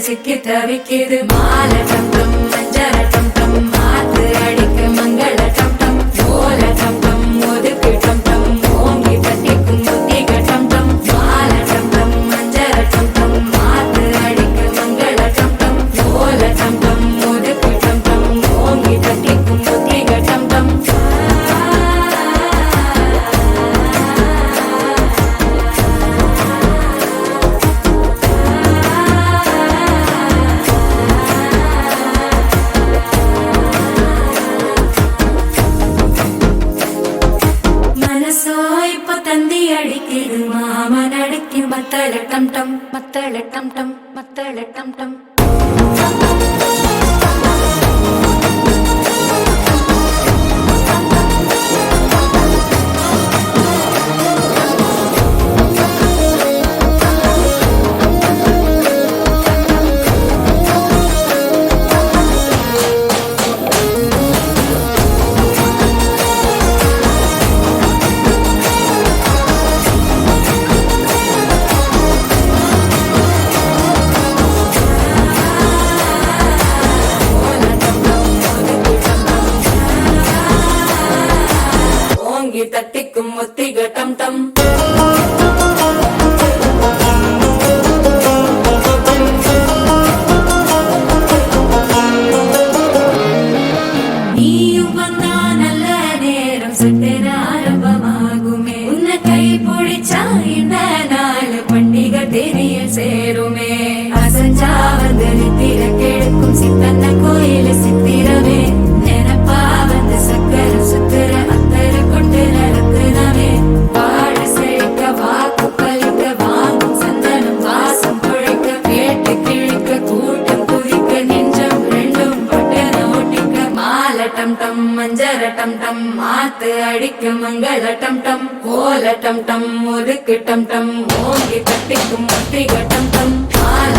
சிக்கி தவிக்கிது மால டம் டம் மஞ்சள டம் டம் மாத்து அடிக்க மங்கள டம் டம் ஓல டம் டம் ஒதுக்கு டம் டம் ஓங்கி தட்டிக்கும் புத்திக டம் டம் மால டம் டம் மஞ்சள டம் டம் மாத்து அடிக்க மங்கள டம் டம் ஓல டம் டம் ஒதுக்கு டம் டம் ஓங்கி தட்டிக்கும் புத்திக டம் டம் தந்தி அடிக்குது மாமன் அடிக்கு மத்தள டம் டம் மத்தள டம் டம் மத்தள டம் டம் தட்டிக்கும் ஒத்திக டம் டம் நீயும் வந்தா நல்ல நேரம் சட்டென ஆரம்பமாகுமே உன்னை கை பிடிச்சா இந்த நாள் பண்டிகை தெரிய சேருமே அசஞ்சா வந்து நித்திர கெடுக்கும் சித்தன்ன கோயில சித்திரமே நினைப்பா வந்து சக்கர சுத்திர டம் டம் மஞ்சர டம் டம் மாத்து அடிக்க மங்கள டம் டம் கோல டம் டம் ஒதுக்கு டம் டம் ஓங்கி தட்டிக்கும் முத்திக டம் டம் மால